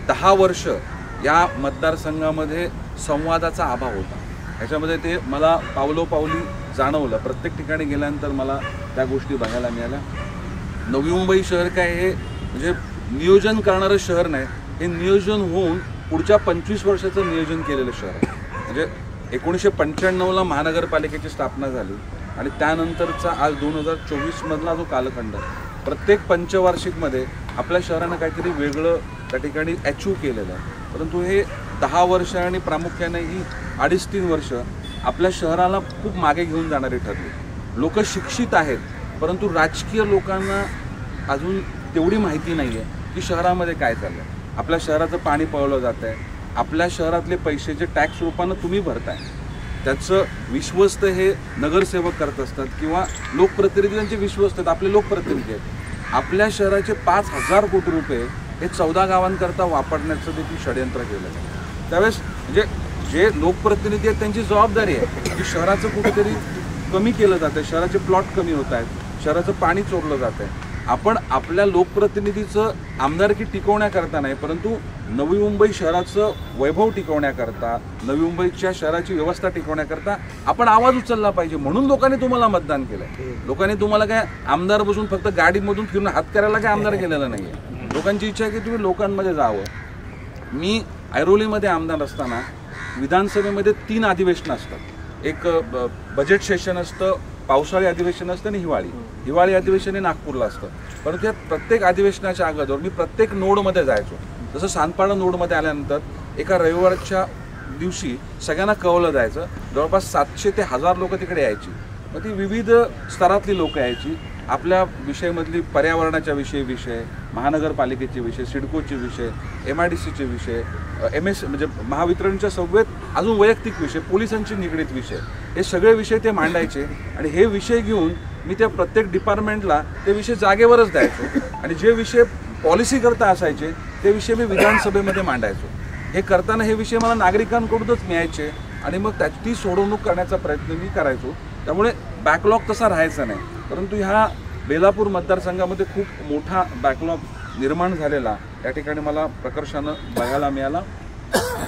10 वर्ष या मतदारसंघामध्ये संवादाचा अभाव होता। ह्याच्यामध्ये ते मला पावलोपावली जाणवलं। प्रत्येक ठिकाणी गेल्यानंतर मला त्या गोष्टी बघायला मिळाल्या। नवी मुंबई शहर काय हे म्हणजे नियोजन करणारं शहर नाही, हे नियोजन होऊन पुढच्या 25 वर्षाचं नियोजन केलेलं शहर आहे। म्हणजे 1995ला महानगरपालिकेची स्थापना झाली आणि त्यानंतरचा आज 2024 मधला जो कालखंड, प्रत्येक पंचवार्षिकमध्ये आपल्या शहरानं काहीतरी वेगळं त्या ठिकाणी अचीव केलेलं आहे। परंतु हे 10 वर्ष आणि प्रामुख्याने ही 2.5-3 वर्ष आपल्या शहराला खूप मागे घेऊन जाणारी ठरली। लोक शिक्षित आहेत, परंतु राजकीय लोकांना अजून तेवढी माहिती नाही आहे की शहरामध्ये काय चाललं आहे। आपल्या शहराचं पाणी पळवलं जात आहे, आपल्या शहरातले पैसे जे टॅक्स रूपानं तुम्ही भरताय त्याचं विश्वस्त हे नगरसेवक करत असतात किंवा लोकप्रतिनिधींचे विश्वस्त आहेत, आपले लोकप्रतिनिधी आहेत। आपल्या शहराचे 5,000 कोटी रुपये हे 14 गावांकरता वापरण्याचं देखील षडयंत्र केलं आहे। त्यावेळेस म्हणजे जे लोकप्रतिनिधी आहेत त्यांची जबाबदारी आहे की शहराचं कुठेतरी कमी केलं जातं, शहराचे प्लॉट कमी होत आहेत, शहराचं पाणी चोरलं जात आहे। आपण आपल्या लोकप्रतिनिधीचं आमदारकी टिकवण्याकरता नाही, परंतु नवी मुंबई शहराचं वैभव टिकवण्याकरता, नवी मुंबईच्या शहराची व्यवस्था टिकवण्याकरता आपण आवाज उचलला पाहिजे। म्हणून लोकांनी तुम्हाला मतदान केलंय। लोकांनी तुम्हाला काय आमदार बसून फक्त गाडीमधून फिरून हात करायला काय आमदार केलेलं नाही आहे। लोकांची इच्छा आहे की तुम्ही लोकांमध्ये जावं। मी ऐरोलीमध्ये आमदार असताना विधानसभेमध्ये 3 अधिवेशनं असतात। एक बजेट सेशन असतं, पावसाळी अधिवेशन असतं आणि हिवाळी अधिवेशन हे नागपूरला असतं। परंतु या प्रत्येक अधिवेशनाच्या अगोदर मी प्रत्येक नोडमध्ये जायचो। जसं सानपाडा नोडमध्ये आल्यानंतर एका रविवारच्या दिवशी सगळ्यांना कळवलं जायचं, जवळपास 700 ते 1000 लोक तिकडे यायची। मग ती विविध स्तरातली लोक यायची। आपल्या विषयमधली पर्यावरणाच्या विषय, महानगरपालिकेचे विषय, सिडकोचे विषय, MIDCचे विषय, MS म्हणजे महावितरणच्या संवेद, अजून वैयक्तिक विषय, पोलिसांशी निगडीत विषय, हे सगळे विषय ते मांडायचे। आणि हे विषय घेऊन मी त्या प्रत्येक डिपार्टमेंटला ते विषय जागेवरच द्यायचो आणि जे विषय पॉलिसी करता असायचे ते विषय मी विधानसभेमध्ये मांडायचो। हे करताना हे विषय मला नागरिकांकडूनच मिळायचे आणि मग ती सोडवणूक करण्याचा प्रयत्न मी करायचो। त्यामुळे बॅकलॉग तसा राहायचा नाही, परंतु ह्या बेलापूर मतदारसंघामध्ये खूप मोठा बॅकलॉग निर्माण झालेला या ठिकाणी मला प्रकर्षानं बघायला मिळाला।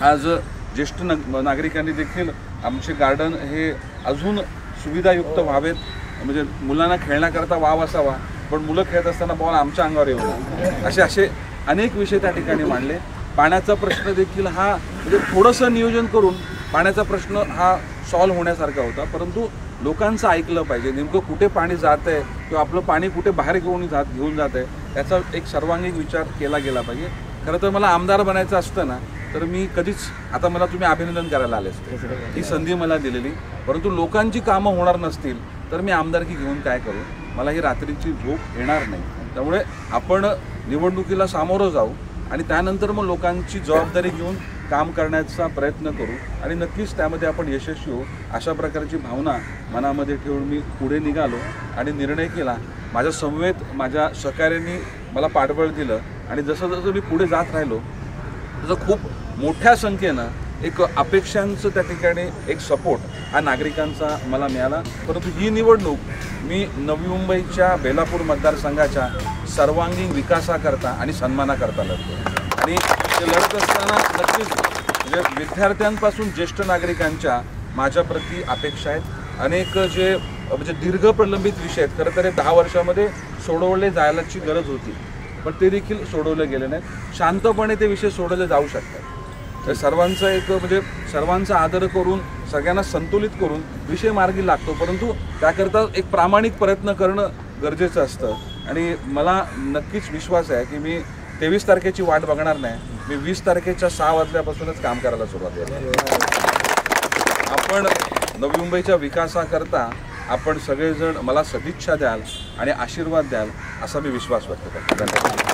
आज ज्येष्ठ नागरिकांनी देखील आमचे गार्डन हे अजून सुविधायुक्त व्हावेत, म्हणजे मुलांना खेळण्याकरता वाव असावा, पण मुलं खेळत असताना बॉल आमच्या अंगावर येऊ नये, असे अनेक विषय त्या ठिकाणी मांडले। पाण्याचा प्रश्न देखील हा म्हणजे थोडंसं नियोजन करून पाण्याचा प्रश्न हा सॉल्व्ह होण्यासारखा होता, परंतु लोकांचं ऐकलं पाहिजे। नेमकं कुठे पाणी जात आहे किंवा आपलं पाणी कुठे बाहेर घेऊन जात आहे याचा एक सर्वांगीण विचार केला गेला पाहिजे। खरं तर मला आमदार बनायचं असतं ना तर मी कधीच, आता मला तुम्ही अभिनंदन करायला आले असते, ही संधी मला दिलेली, परंतु लोकांची कामं होणार नसतील तर मी आमदारकी घेऊन काय करू, मला ही रात्रीची झोप येणार नाही। त्यामुळे आपण निवडणुकीला सामोरं जाऊ आणि त्यानंतर मग लोकांची जबाबदारी घेऊन काम करण्याचा प्रयत्न करू आणि नक्कीच त्यामध्ये आपण यशस्वी होऊ, अशा प्रकारची भावना मनामध्ये ठेवून मी पुढे निघालो आणि निर्णय केला। माझ्या समवेत माझ्या सहकार्यांनी मला पाठबळ दिलं आणि जसं जसं मी पुढे जात राहिलो तसं खूप मोठ्या संख्येनं एक अपेक्षांचं त्या ठिकाणी एक सपोर्ट हा नागरिकांचा मला मिळाला। परंतु ही निवडणूक मी नवी मुंबईच्या बेलापूर मतदारसंघाच्या सर्वांगीण विकासाकरता आणि सन्मानाकरता लढतो आणि ते लढत असताना नक्कीच म्हणजे विद्यार्थ्यांपासून ज्येष्ठ नागरिकांच्या माझ्याप्रती अपेक्षा आहेत। अनेक जे म्हणजे दीर्घ प्रलंबित विषय आहेत, खरं तर 10 वर्षामध्ये सोडवले जायलाची गरज होती, पण ते देखील सोडवले गेले नाहीत। शांतपणे ते विषय सोडवले जाऊ शकतात। तर सर्वांचा एक म्हणजे सर्वांचा आदर करून सगळ्यांना संतुलित करून विषय मार्गी लागतो, परंतु त्याकरता एक प्रामाणिक प्रयत्न करणं गरजेचं असतं आणि मला नक्कीच विश्वास आहे की मी 23 तारखेची वाट बघणार नाही, मी 20 तारखेच्या 6 वाजल्यापासूनच काम करायला सुरुवात करणार। आपण नवी मुंबईच्या विकासाकरता आपण सगळेजण मला सदिच्छा द्याल आणि आशीर्वाद द्याल असा मी विश्वास व्यक्त करतो। धन्यवाद।